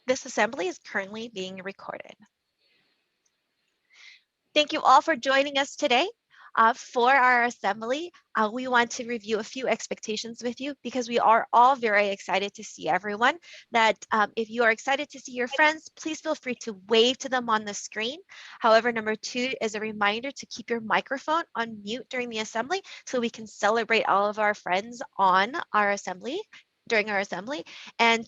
This assembly is currently being recorded. Thank you all for joining us today. For our assembly, we want to review a few expectations with you because we are all very excited to see everyone. That if you are excited to see your friends, please feel free to wave to them on the screen. However, number 2 is a reminder to keep your microphone on mute during the assembly so we can celebrate all of our friends on our assembly during our assembly. And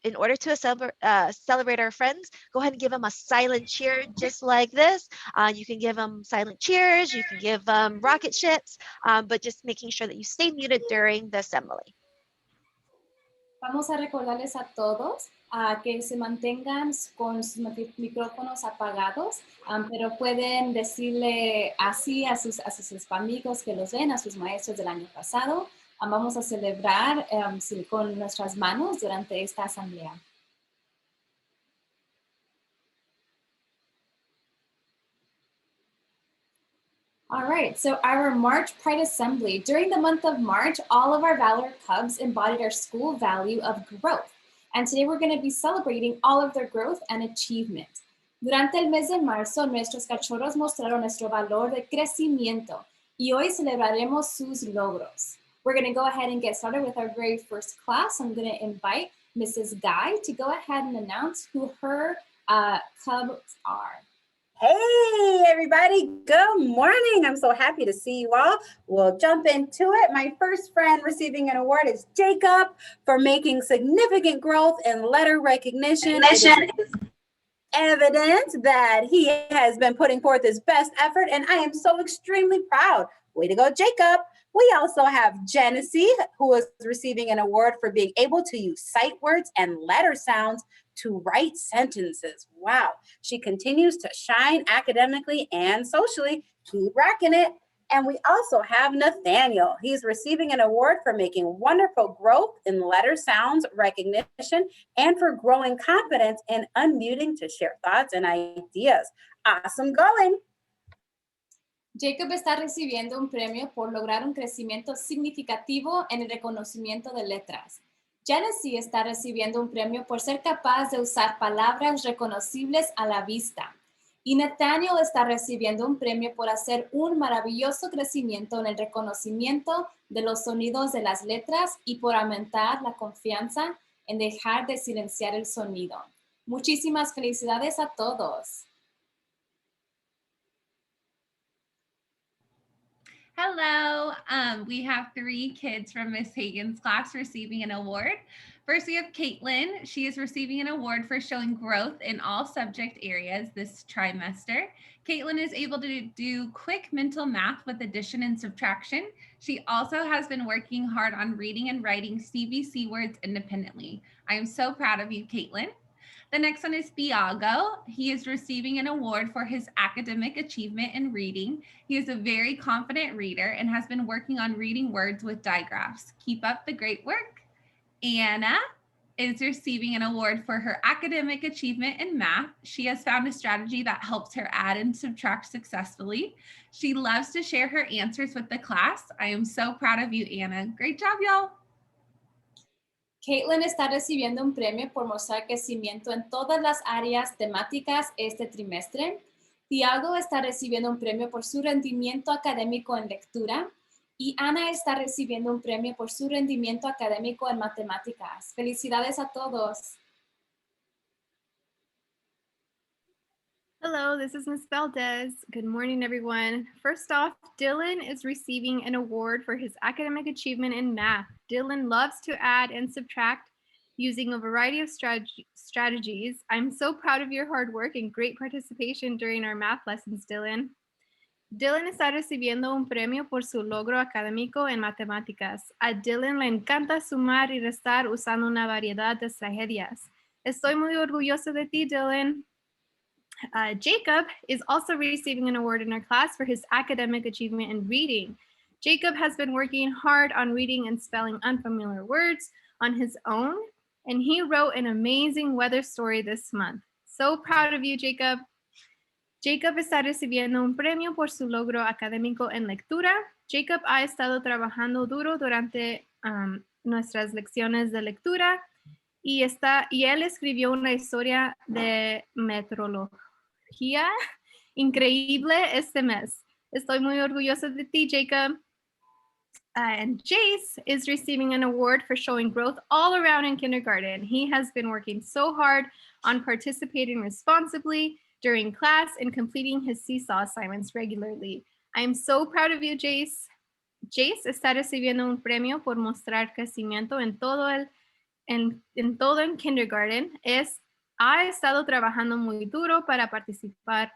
in order to celebrate our friends, go ahead and give them a silent cheer just like this. You can give them silent cheers, you can give them rocket ships, but just making sure that you stay muted during the assembly. Vamos a recordarles a todos que se mantengan con sus micrófonos apagados, pero pueden decirle así a sus amigos que los ven, a sus maestros del año pasado. Vamos a celebrar con nuestras manos durante esta asamblea. All right, so our March Pride Assembly. During the month of March, all of our Valor Cubs embodied our school value of growth. And today we're going to be celebrating all of their growth and achievement. Durante el mes de marzo, nuestros cachorros mostraron nuestro valor de crecimiento y hoy celebraremos sus logros. We're going to go ahead and get started with our very first class. I'm going to invite Mrs. Guy to go ahead and announce who her Cubs are. Hey, everybody. Good morning. I'm so happy to see you all. We'll jump into it. My first friend receiving an award is Jacob for making significant growth in letter recognition. It is evident that he has been putting forth his best effort, and I am so extremely proud. Way to go, Jacob. We also have Genesee, who is receiving an award for being able to use sight words and letter sounds to write sentences. Wow. She continues to shine academically and socially. Keep rocking it. And we also have Nathaniel. He's receiving an award for making wonderful growth in letter sounds recognition and for growing confidence in unmuting to share thoughts and ideas. Awesome going. Jacob está recibiendo un premio por lograr un crecimiento significativo en el reconocimiento de letras. Genesee está recibiendo un premio por ser capaz de usar palabras reconocibles a la vista. Y Nathaniel está recibiendo un premio por hacer un maravilloso crecimiento en el reconocimiento de los sonidos de las letras y por aumentar la confianza en dejar de silenciar el sonido. Muchísimas felicidades a todos. Hello, we have 3 kids from Miss Hagan's class receiving an award. First, we have Caitlin. She is receiving an award for showing growth in all subject areas this trimester. Caitlin is able to do quick mental math with addition and subtraction. She also has been working hard on reading and writing CVC words independently. I am so proud of you, Caitlin. The next one is Thiago. He is receiving an award for his academic achievement in reading. He is a very confident reader and has been working on reading words with digraphs. Keep up the great work. Anna is receiving an award for her academic achievement in math. She has found a strategy that helps her add and subtract successfully. She loves to share her answers with the class. I am so proud of you, Anna. Great job, y'all. Caitlin está recibiendo un premio por mostrar crecimiento en todas las áreas temáticas este trimestre. Thiago está recibiendo un premio por su rendimiento académico en lectura. Y Ana está recibiendo un premio por su rendimiento académico en matemáticas. Felicidades a todos. Hello, this is Ms. Valdez. Good morning, everyone. First off, Dylan is receiving an award for his academic achievement in math. Dylan loves to add and subtract using a variety of strategies. I'm so proud of your hard work and great participation during our math lessons, Dylan. Dylan está recibiendo un premio por su logro académico en matemáticas. A Dylan le encanta sumar y restar usando una variedad de estrategias. Estoy muy orgulloso de ti, Dylan. Jacob is also receiving an award in our class for his academic achievement in reading. Jacob has been working hard on reading and spelling unfamiliar words on his own, and he wrote an amazing weather story this month. So proud of you, Jacob. Jacob está recibiendo un premio por su logro académico en lectura. Jacob ha estado trabajando duro durante nuestras lecciones de lectura y él escribió una historia de meteorología increíble este mes. Estoy muy orgullosa de ti, Jacob. And Jace is receiving an award for showing growth all around in kindergarten. He has been working so hard on participating responsibly during class and completing his seesaw assignments regularly. I am so proud of you, Jace. Jace está recibiendo un premio por mostrar crecimiento en todo en kindergarten. Ha estado trabajando muy duro para participar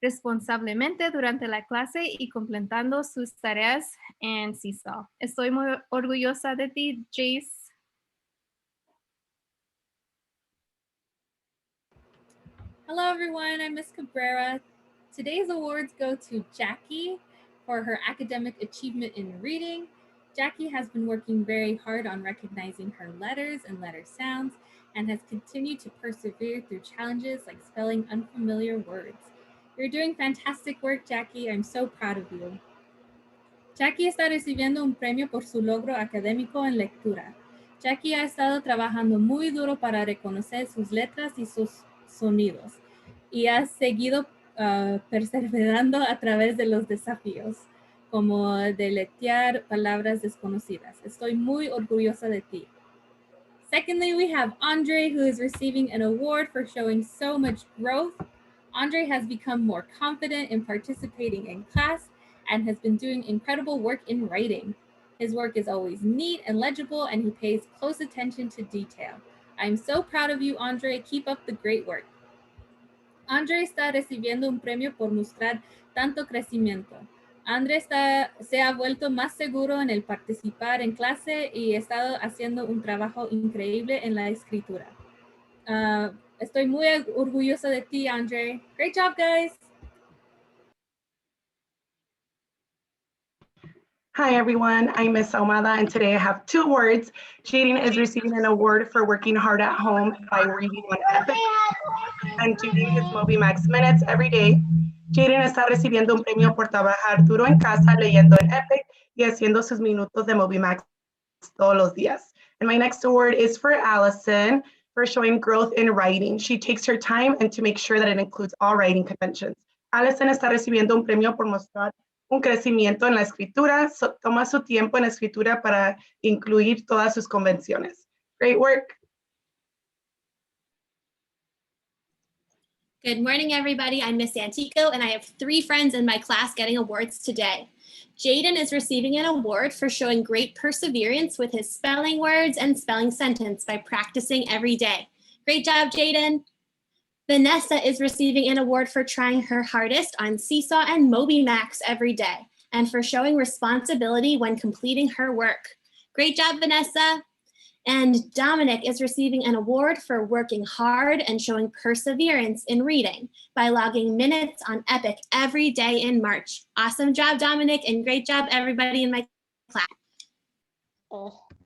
responsablemente durante la clase y completando sus tareas en Seesaw. Estoy muy orgullosa de ti, Jace. Hello everyone, I'm Miss Cabrera. Today's awards go to Jackie for her academic achievement in reading. Jackie has been working very hard on recognizing her letters and letter sounds and has continued to persevere through challenges like spelling unfamiliar words. You're doing fantastic work, Jackie. I'm so proud of you. Jackie está recibiendo un premio por su logro académico en lectura. Jackie ha estado trabajando muy duro para reconocer sus letras y sus sonidos y ha seguido perseverando a través de los desafíos, como deletrear palabras desconocidas. Estoy muy orgullosa de ti. Secondly, we have Andre, who is receiving an award for showing so much growth. Andre has become more confident in participating in class and has been doing incredible work in writing. His work is always neat and legible, and he pays close attention to detail. I'm so proud of you, Andre. Keep up the great work. Andre está recibiendo un premio por mostrar tanto crecimiento. Andre se ha vuelto más seguro en el participar en clase y ha estado haciendo un trabajo increíble en la escritura. Estoy muy orgullosa de ti, Andre. Great job, guys. Hi everyone, I'm Miss Almada and today I have 2 awards. Jaden is receiving an award for working hard at home by reading on Epic and doing his MobyMax minutes every day. Jaden está recibiendo un premio por trabajar duro en casa leyendo en Epic y haciendo sus minutos de MobyMax todos los días. And my next award is for Allison for showing growth in writing. She takes her time and to make sure that it includes all writing conventions. Allison está recibiendo un premio por mostrar un crecimiento en la escritura, toma su tiempo en la escritura para incluir todas sus convenciones. Great work. Good morning, everybody. I'm Miss Antico, and I have 3 friends in my class getting awards today. Jaden is receiving an award for showing great perseverance with his spelling words and spelling sentence by practicing every day. Great job, Jaden. Vanessa is receiving an award for trying her hardest on Seesaw and MobyMax every day, and for showing responsibility when completing her work. Great job, Vanessa. And Dominic is receiving an award for working hard and showing perseverance in reading by logging minutes on Epic every day in March. Awesome job, Dominic, and great job, everybody in my class.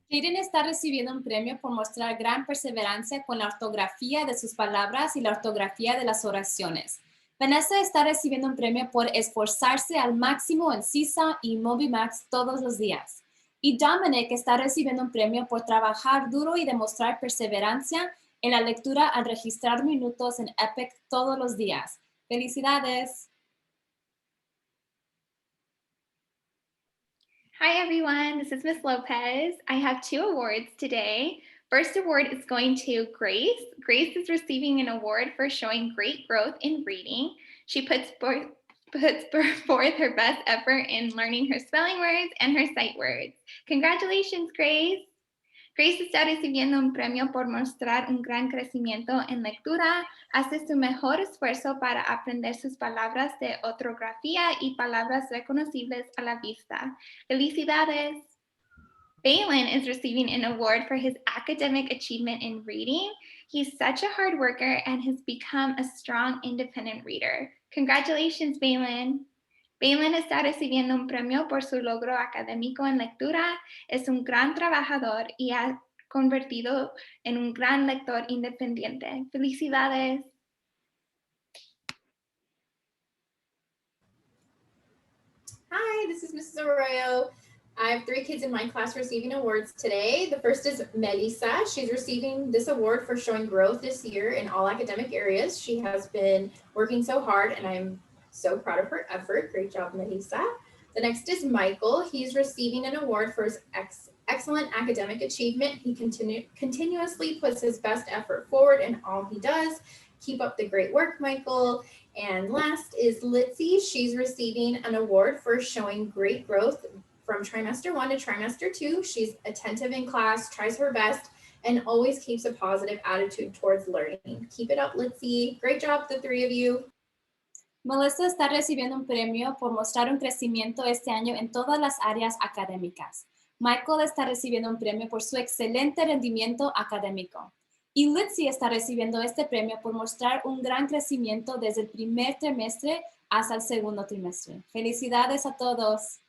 Jaden está recibiendo un premio por mostrar gran perseverancia con la ortografía de sus palabras y la ortografía de las oraciones. Vanessa está recibiendo un premio por esforzarse al máximo en Seesaw y MobyMax todos los días. Y Dominic está recibiendo un premio por trabajar duro y demostrar perseverancia en la lectura al registrar minutos en Epic todos los días. ¡Felicidades! Hi everyone, this is Miss Lopez. I have 2 awards today. First award is going to Grace. Grace is receiving an award for showing great growth in reading. She puts forth her best effort in learning her spelling words and her sight words. Congratulations, Grace. Grace está recibiendo un premio por mostrar un gran crecimiento en lectura. Hace su mejor esfuerzo para aprender sus palabras de ortografía y palabras reconocibles a la vista. ¡Felicidades! Balin is receiving an award for his academic achievement in reading. He's such a hard worker and has become a strong, independent reader. Congratulations, Balin. Balin está recibiendo un premio por su logro académico en lectura. Es un gran trabajador y ha convertido en un gran lector independiente. ¡Felicidades! Hi, this is Mrs. Arroyo. I have 3 kids in my class receiving awards today. The first is Melissa. She's receiving this award for showing growth this year in all academic areas. She has been working so hard and I'm so proud of her effort. Great job, Melissa. The next is Michael. He's receiving an award for his excellent academic achievement. He continuously puts his best effort forward in all he does. Keep up the great work, Michael. And last is Litzy. She's receiving an award for showing great growth from trimester 1 to trimester 2. She's attentive in class, tries her best, and always keeps a positive attitude towards learning. Keep it up, Litzy. Great job, the 3 of you. Melissa está recibiendo un premio por mostrar un crecimiento este año en todas las áreas académicas. Michael está recibiendo un premio por su excelente rendimiento académico. Y Litzy está recibiendo este premio por mostrar un gran crecimiento desde el primer trimestre hasta el segundo trimestre. Felicidades a todos.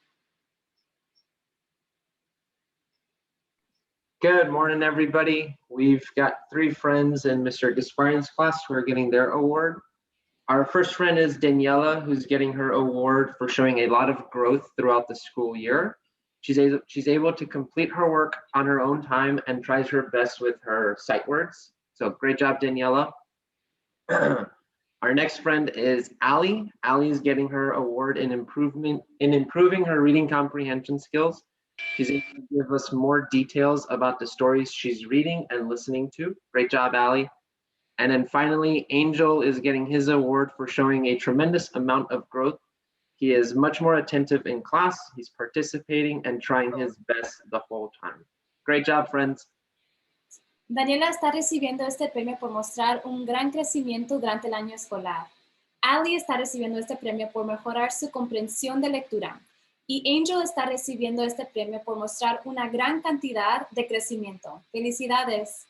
Good morning, everybody. We've got 3 friends in Mr. Gasparian's class who are getting their award. Our first friend is Daniela, who's getting her award for showing a lot of growth throughout the school year. She's able to complete her work on her own time and tries her best with her sight words. So great job, Daniela. Our next friend is Allie. Allie is getting her award in improving her reading comprehension skills. She's able to give us more details about the stories she's reading and listening to. Great job, Allie. And then finally, Angel is getting his award for showing a tremendous amount of growth. He is much more attentive in class. He's participating and trying his best the whole time. Great job, friends. Daniela está recibiendo este premio por mostrar un gran crecimiento durante el año escolar. Ali está recibiendo este premio por mejorar su comprensión de lectura. Y Angel está recibiendo este premio por mostrar una gran cantidad de crecimiento. Felicidades.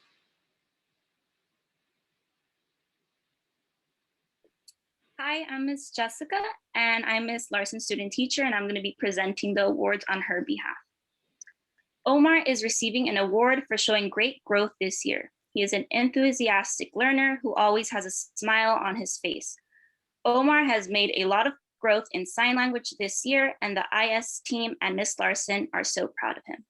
Hi, I'm Ms. Jessica, and I'm Ms. Larson student teacher, and I'm going to be presenting the awards on her behalf. Omar is receiving an award for showing great growth this year. He is an enthusiastic learner who always has a smile on his face. Omar has made a lot of growth in sign language this year, and the IS team and Ms. Larson are so proud of him.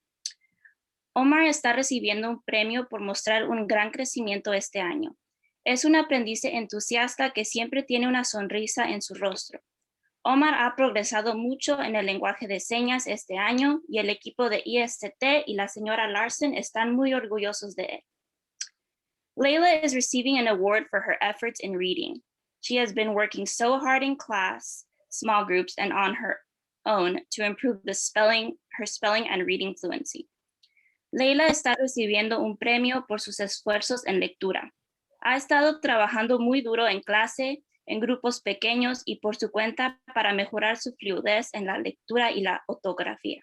Omar está recibiendo un premio por mostrar un gran crecimiento este año. Es un aprendiz entusiasta que siempre tiene una sonrisa en su rostro. Omar ha progresado mucho en el lenguaje de señas este año y el equipo de IST y la señora Larson están muy orgullosos de él. Layla is receiving an award for her efforts in reading. She has been working so hard in class, small groups, and on her own to improve her spelling and reading fluency. Layla está recibiendo un premio por sus esfuerzos en lectura. Ha estado trabajando muy duro en clase, en grupos pequeños y por su cuenta para mejorar su fluidez en la lectura y la ortografía.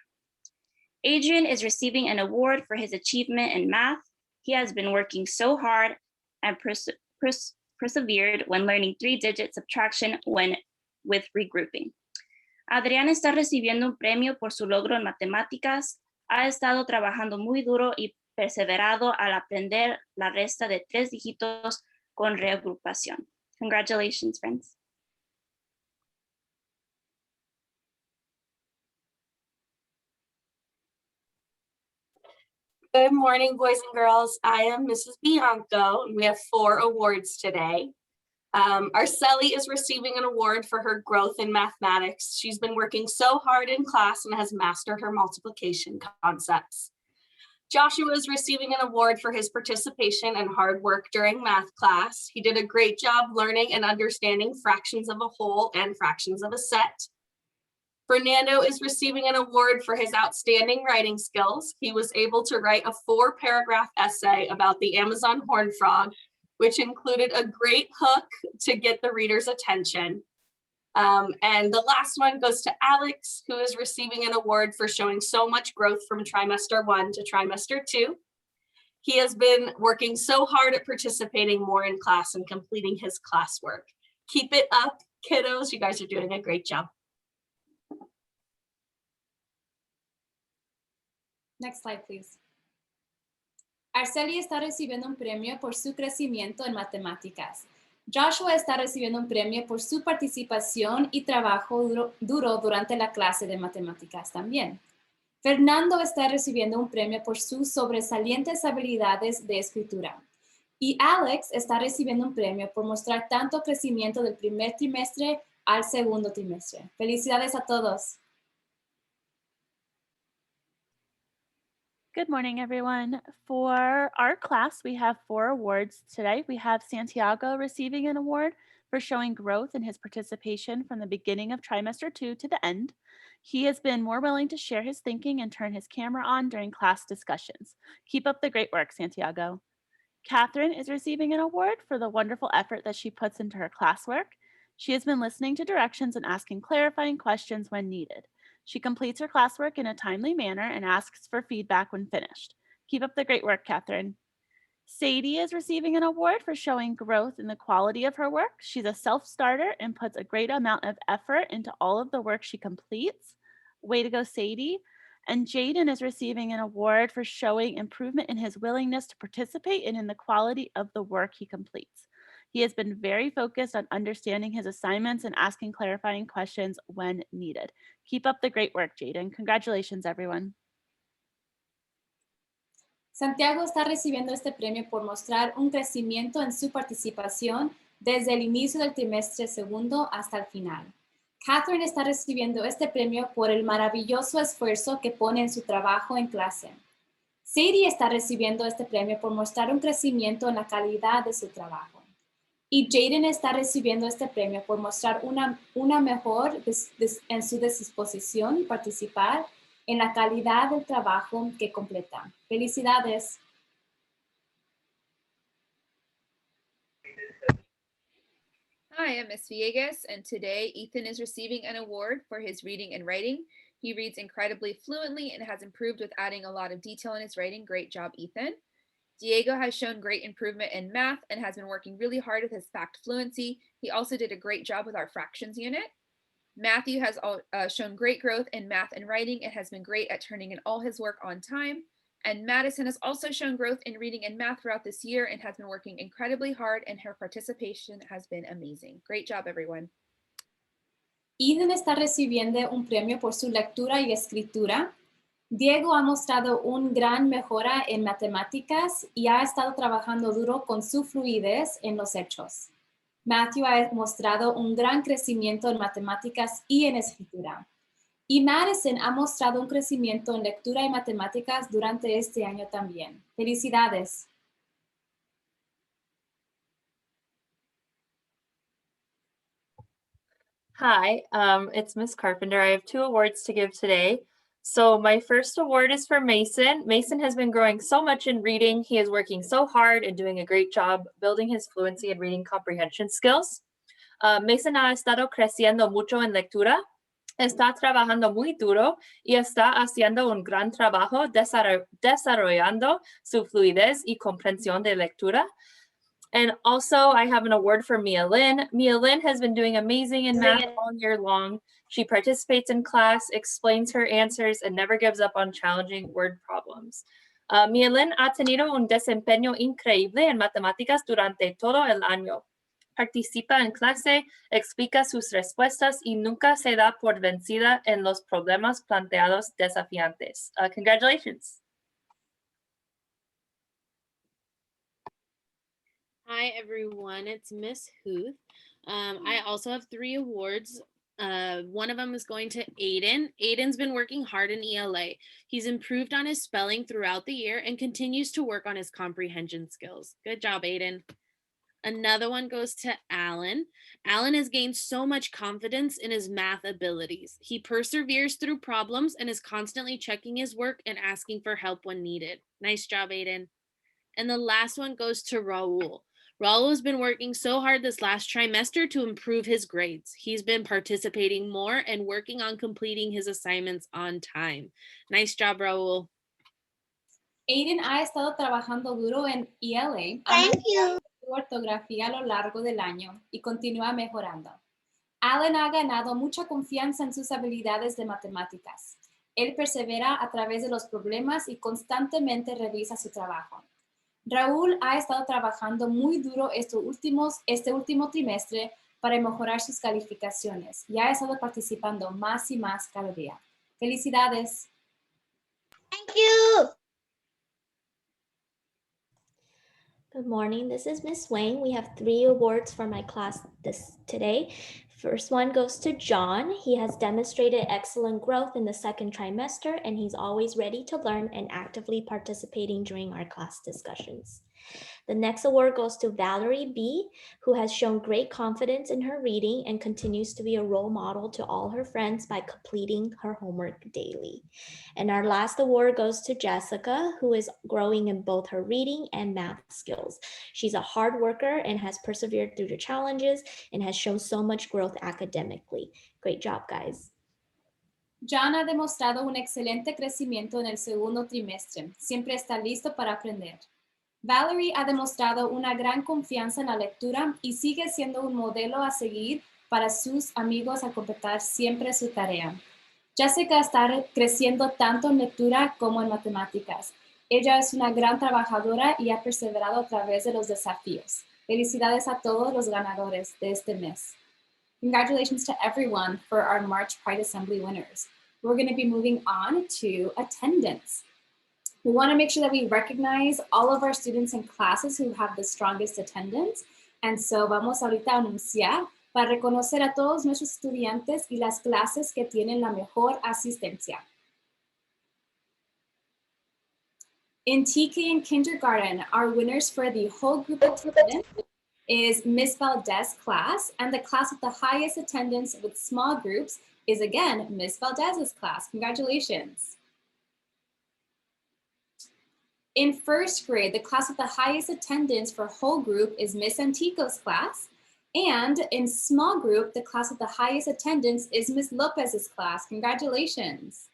Adrian is receiving an award for his achievement in math. He has been working so hard and persevered when learning 3-digit subtraction with regrouping. Adrián está recibiendo un premio por su logro en matemáticas. Ha estado trabajando muy duro y perseverado al aprender la resta de 3 dígitos con reagrupación. Congratulations, friends. Good morning, boys and girls. I am Mrs. Bianco, and we have 4 awards today. Arceli is receiving an award for her growth in mathematics. She's been working so hard in class and has mastered her multiplication concepts. Joshua is receiving an award for his participation and hard work during math class. He did a great job learning and understanding fractions of a whole and fractions of a set. Fernando is receiving an award for his outstanding writing skills. He was able to write a 4-paragraph essay about the Amazon horned frog, which included a great hook to get the reader's attention. And the last one goes to Alex, who is receiving an award for showing so much growth from trimester 1 to trimester 2. He has been working so hard at participating more in class and completing his classwork. Keep it up, kiddos. You guys are doing a great job. Next slide, please. Arceli está recibiendo un premio por su crecimiento en matemáticas. Joshua está recibiendo un premio por su participación y trabajo duro durante la clase de matemáticas también. Fernando está recibiendo un premio por sus sobresalientes habilidades de escritura. Y Alex está recibiendo un premio por mostrar tanto crecimiento del primer trimestre al segundo trimestre. Felicidades a todos. Good morning, everyone. For our class, we have 4 awards today. We have Santiago receiving an award for showing growth in his participation from the beginning of trimester 2 to the end. He has been more willing to share his thinking and turn his camera on during class discussions. Keep up the great work, Santiago. Catherine is receiving an award for the wonderful effort that she puts into her classwork. She has been listening to directions and asking clarifying questions when needed. She completes her classwork in a timely manner and asks for feedback when finished. Keep up the great work, Catherine. Sadie is receiving an award for showing growth in the quality of her work. She's a self-starter and puts a great amount of effort into all of the work she completes. Way to go, Sadie. And Jaden is receiving an award for showing improvement in his willingness to participate and in the quality of the work he completes. He has been very focused on understanding his assignments and asking clarifying questions when needed. Keep up the great work, Jaden. Congratulations, everyone. Santiago está recibiendo este premio por mostrar un crecimiento en su participación desde el inicio del trimestre segundo hasta el final. Catherine está recibiendo este premio por el maravilloso esfuerzo que pone en su trabajo en clase. Sadie está recibiendo este premio por mostrar un crecimiento en la calidad de su trabajo. Y Jaden está recibiendo este premio por mostrar una mejor en su disposición y participar en la calidad del trabajo que completa. Felicidades. Hi, I'm Miss Villegas, and today Ethan is receiving an award for his reading and writing. He reads incredibly fluently and has improved with adding a lot of detail in his writing. Great job, Ethan. Diego has shown great improvement in math and has been working really hard with his fact fluency. He also did a great job with our fractions unit. Matthew has shown great growth in math and writing and has been great at turning in all his work on time. And Madison has also shown growth in reading and math throughout this year and has been working incredibly hard, and her participation has been amazing. Great job, everyone. Eden está recibiendo un premio por su lectura y escritura. Diego ha mostrado una gran mejora en matemáticas y ha estado trabajando duro con su fluidez en los hechos. Matthew ha mostrado un gran crecimiento en matemáticas y en escritura. Y Madison ha mostrado un crecimiento en lectura y matemáticas durante este año también. Felicidades. Hi, it's Miss Carpenter. I have 2 awards to give today. So my first award is for Mason. Mason has been growing so much in reading. He is working so hard and doing a great job building his fluency and reading comprehension skills. Mason ha estado creciendo mucho en lectura. Está trabajando muy duro y está haciendo un gran trabajo desarrollando su fluidez y comprensión de lectura. And also, I have an award for Mia Lynn. Mia Lynn has been doing amazing in math all year long. She participates in class, explains her answers, and never gives up on challenging word problems. Mia Lynn ha tenido un desempeño increíble en matemáticas durante todo el año. Participa en clase, explica sus respuestas y nunca se da por vencida en los problemas planteados desafiantes. Congratulations. Hi everyone, it's Miss Huth. I also have 3 awards. One of them is going to Aiden. Aiden's been working hard in ELA. He's improved on his spelling throughout the year and continues to work on his comprehension skills. Good job, Aiden. Another one goes to Alan. Alan has gained so much confidence in his math abilities. He perseveres through problems and is constantly checking his work and asking for help when needed. Nice job, Aiden. And the last one goes to Raul. Raul has been working so hard this last trimester to improve his grades. He's been participating more and working on completing his assignments on time. Nice job, Raul. Aiden ha estado trabajando duro en ELA. Thank you. Su ortografía a lo largo del año y continúa mejorando. Alan ha ganado mucha confianza en sus habilidades de matemáticas. Él persevera a través de los problemas y constantemente revisa su trabajo. Raúl ha estado trabajando muy duro este último trimestre para mejorar sus calificaciones y ha estado participando más y más cada día. Felicidades. Thank you. Good morning, this is Miss Wang. We have 3 awards for my class today. First one goes to John. He has demonstrated excellent growth in the second trimester, and he's always ready to learn and actively participating during our class discussions. The next award goes to Valerie B., who has shown great confidence in her reading and continues to be a role model to all her friends by completing her homework daily. And our last award goes to Jessica, who is growing in both her reading and math skills. She's a hard worker and has persevered through the challenges and has shown so much growth academically. Great job, guys. John ha demostrado un excelente crecimiento en el segundo trimestre. Siempre está listo para aprender. Valerie ha demostrado una gran confianza en la lectura y sigue siendo un modelo a seguir para sus amigos al completar siempre su tarea. Jessica está creciendo tanto en lectura como en matemáticas. Ella es una gran trabajadora y ha perseverado a través de los desafíos. Felicidades a todos los ganadores de este mes. Congratulations to everyone for our March Pride Assembly winners. We're going to be moving on to attendance. We want to make sure that we recognize all of our students and classes who have the strongest attendance. And so vamos ahorita a anunciar para reconocer a todos nuestros estudiantes y las clases que tienen la mejor asistencia. In TK and kindergarten, our winners for the whole group attendance is Miss Valdez class, and the class with the highest attendance with small groups is again Miss Valdez's class. Congratulations. In first grade, the class with the highest attendance for whole group is Miss Antico's class. And in small group, the class with the highest attendance is Miss Lopez's class. Congratulations.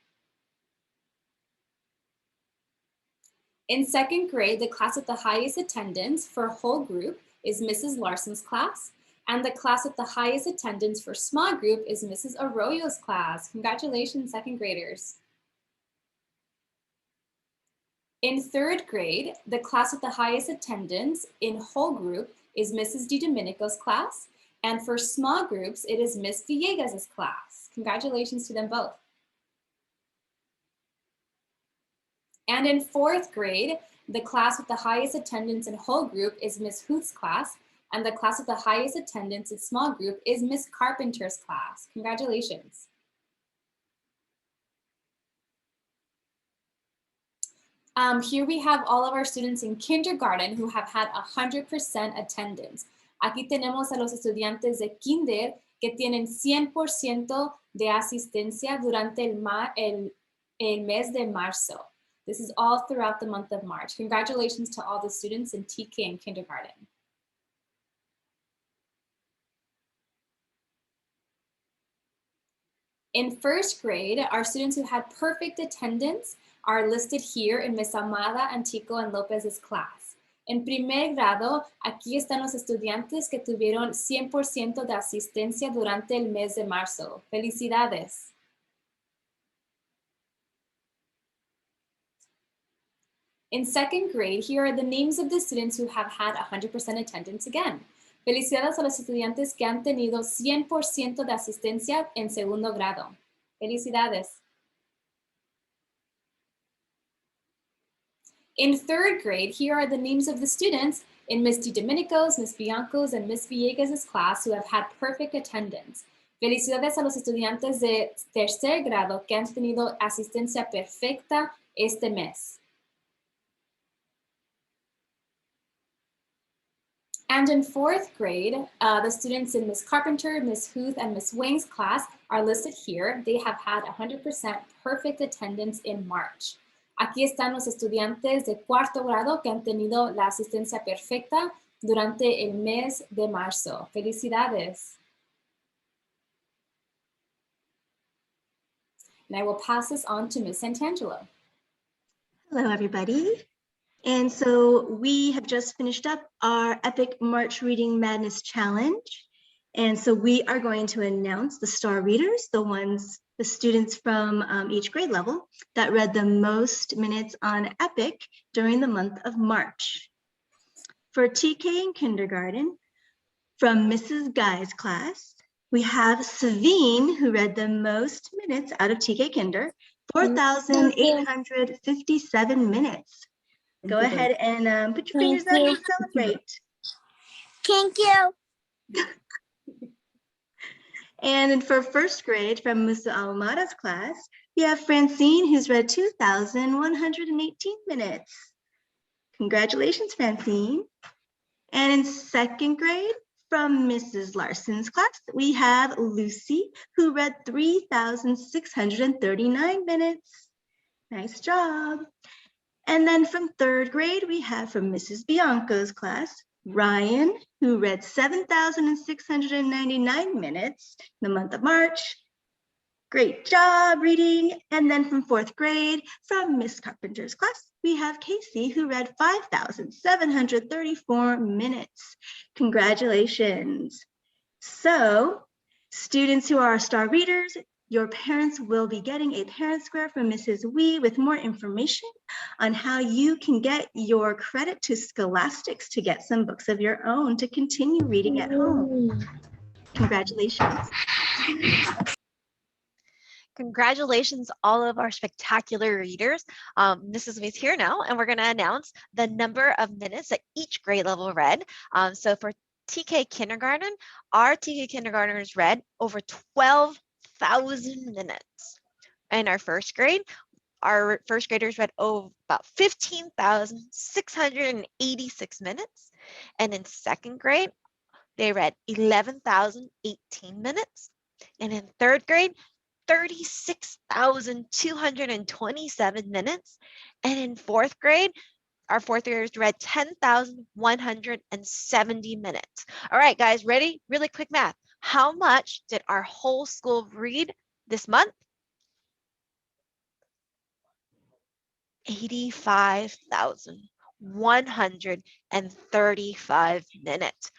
In second grade, the class with the highest attendance for whole group is Mrs. Larson's class. And the class with the highest attendance for small group is Mrs. Arroyo's class. Congratulations, second graders. In third grade, the class with the highest attendance in whole group is Mrs. DiDomenico's class. And for small groups, it is Miss Villegas' class. Congratulations to them both. And in fourth grade, the class with the highest attendance in whole group is Miss Huth's class. And the class with the highest attendance in small group is Miss Carpenter's class. Congratulations. Here we have all of our students in kindergarten who have had 100% attendance. Aquí tenemos a los estudiantes de kinder que tienen 100% de asistencia durante el mes de marzo. This is all throughout the month of March. Congratulations to all the students in TK and kindergarten. In first grade, our students who had perfect attendance are listed here in Miss Amada, Antico, and Lopez's class. En primer grado, aquí están los estudiantes que tuvieron 100% de asistencia durante el mes de marzo. Felicidades. In second grade, here are the names of the students who have had 100% attendance again. Felicidades a los estudiantes que han tenido 100% de asistencia en segundo grado. Felicidades. In third grade, here are the names of the students in Miss DiDomenico's, Miss Bianco's, and Miss Villegas' class who have had perfect attendance. Felicidades a los estudiantes de tercer grado que han tenido asistencia perfecta este mes. And in fourth grade, the students in Miss Carpenter, Miss Huth, and Miss Wang's class are listed here. They have had 100% perfect attendance in March. Aquí están los estudiantes de cuarto grado que han tenido la asistencia perfecta durante el mes de marzo. Felicidades. And I will pass this on to Miss Santangelo. Hello, everybody. And so we have just finished up our Epic March Reading Madness Challenge. And so we are going to announce the star readers, the students from each grade level that read the most minutes on Epic during the month of March. For TK in kindergarten, from Mrs. Guy's class, we have Savine, who read the most minutes out of TK Kinder, 4,857 minutes. Go ahead and put your fingers up and celebrate. Thank you. And for first grade from Musa Almada's class, we have Francine, who's read 2,118 minutes. Congratulations, Francine. And in second grade, from Mrs. Larson's class, we have Lucy, who read 3,639 minutes. Nice job. And then from third grade, we have from Mrs. Bianco's class, Ryan, who read 7,699 minutes in the month of March. Great job reading. And then from fourth grade, from Miss Carpenter's class, we have Casey, who read 5,734 minutes. Congratulations. So, students who are star readers, your parents will be getting a parent square from Mrs. Wee with more information on how you can get your credit to Scholastics to get some books of your own to continue reading at home. Congratulations. Congratulations, all of our spectacular readers. Mrs. Wee's here now, and we're going to announce the number of minutes that each grade level read. So for TK Kindergarten, our TK Kindergartners read over 12,000 minutes. In our first grade, our first graders read about 15,686 minutes. And in second grade, they read 11,018 minutes. And in third grade, 36,227 minutes. And in fourth grade, our fourth graders read 10,170 minutes. All right, guys, ready? Really quick math. How much did our whole school read this month? 85,135 minutes.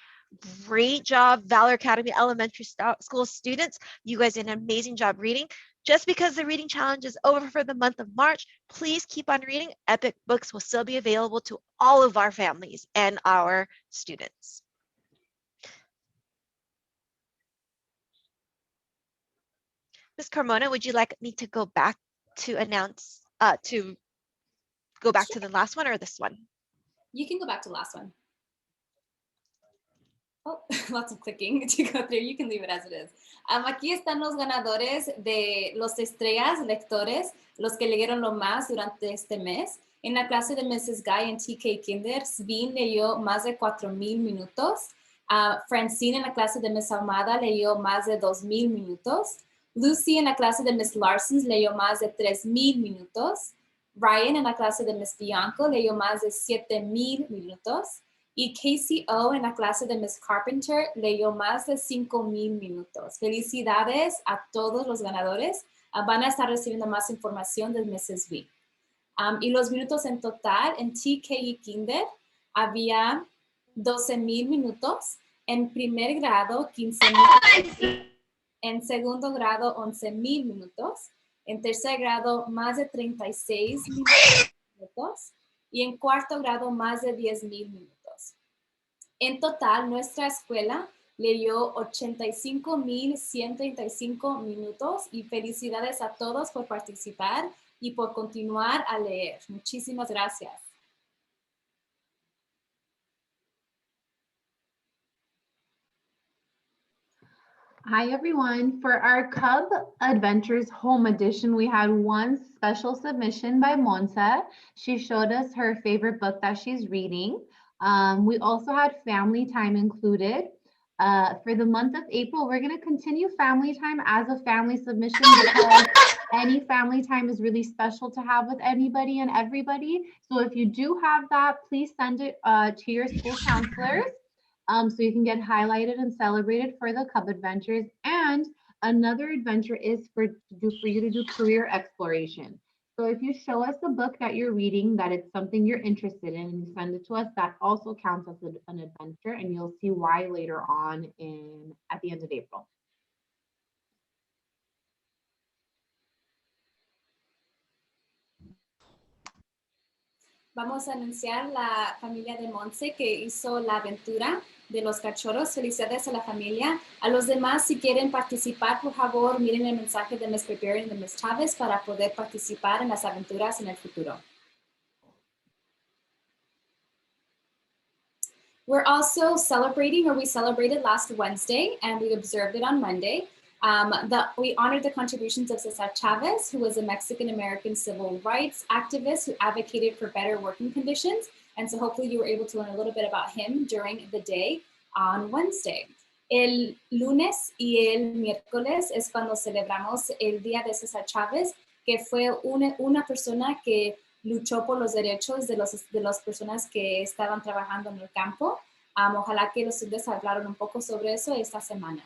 Great job, Valor Academy Elementary School students. You guys did an amazing job reading. Just because the reading challenge is over for the month of March, please keep on reading. Epic Books will still be available to all of our families and our students. Ms. Carmona, would you like me to go back to announce, to go back to the last one or this one? You can go back to the last one. Oh, lots of clicking to go through. You can leave it as it is. Aquí están los ganadores de los estrellas lectores, los que leyeron lo más durante este mes. En la clase de Mrs. Guy en TK Kinder, Sveen leyó más de 4,000 minutos. Francine en la clase de Miss Almada leyó más de 2,000 minutos. Lucy en la clase de Miss Larsons leyó más de 3,000 minutos. Ryan en la clase de Miss Bianco leyó más de 7,000 minutos. Y Casey O en la clase de Miss Carpenter leyó más de 5,000 minutos. Felicidades a todos los ganadores. Van a estar recibiendo más información de Mrs. Wee. Y los minutos en total en TK Kinder había 12,000 minutos. En primer grado, 15,000. En segundo grado, 11,000 minutos. En tercer grado, más de 36,000 minutos. Y en cuarto grado, más de 10,000 minutos. En total, nuestra escuela leyó 85,135 minutos y felicidades a todos por participar y por continuar a leer. Muchísimas gracias. Hi everyone. For our Cub Adventures Home Edition, we had one special submission by Monse. She showed us her favorite book that she's reading. We also had family time included. For the month of April, we're going to continue family time as a family submission because any family time is really special to have with anybody and everybody. So if you do have that, please send it to your school counselors so you can get highlighted and celebrated for the Cub Adventures. And another adventure is for you to do career exploration. So if you show us the book that you're reading, that it's something you're interested in, and you send it to us, that also counts as an adventure, and you'll see why later on at the end of April. Vamos a anunciar la familia de Monse que hizo la aventura de los cachorros. Felicidades a la familia. A los demás, si quieren participar, por favor, miren el mensaje de Ms. Rivera y de Ms. Chávez para poder participar en las aventuras en el futuro. We're also celebrating, or we celebrated last Wednesday, and we observed it on Monday. We honored the contributions of Cesar Chavez, who was a Mexican-American civil rights activist who advocated for better working conditions. And so hopefully you were able to learn a little bit about him during the day on Wednesday. El lunes y el miércoles es cuando celebramos el Día de Cesar Chavez, que fue una persona que luchó por los derechos de las personas que estaban trabajando en el campo. Ojalá que los estudiantes hablaron un poco sobre eso esta semana.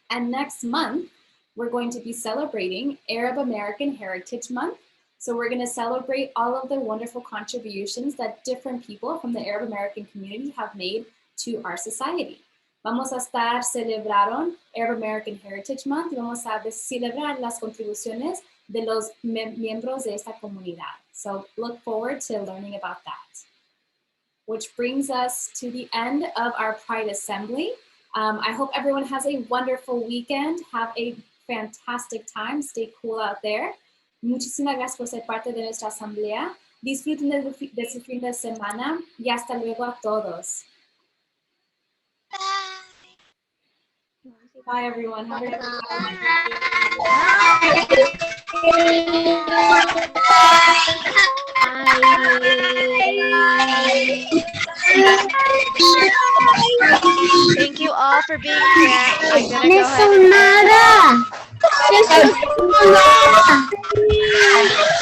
And next month, we're going to be celebrating Arab American Heritage Month. So we're going to celebrate all of the wonderful contributions that different people from the Arab American community have made to our society. Vamos a estar celebrando Arab American Heritage Month y vamos a celebrar las contribuciones de los miembros de esta comunidad. So look forward to learning about that. Which brings us to the end of our Pride Assembly. I hope everyone has a wonderful weekend. Have a fantastic time. Stay cool out there. Muchísimas gracias por ser parte de nuestra asamblea. Disfruten de su fin de semana y hasta luego a todos. Bye, everyone. Have a good Thank you all for being here. I'm gonna go ahead and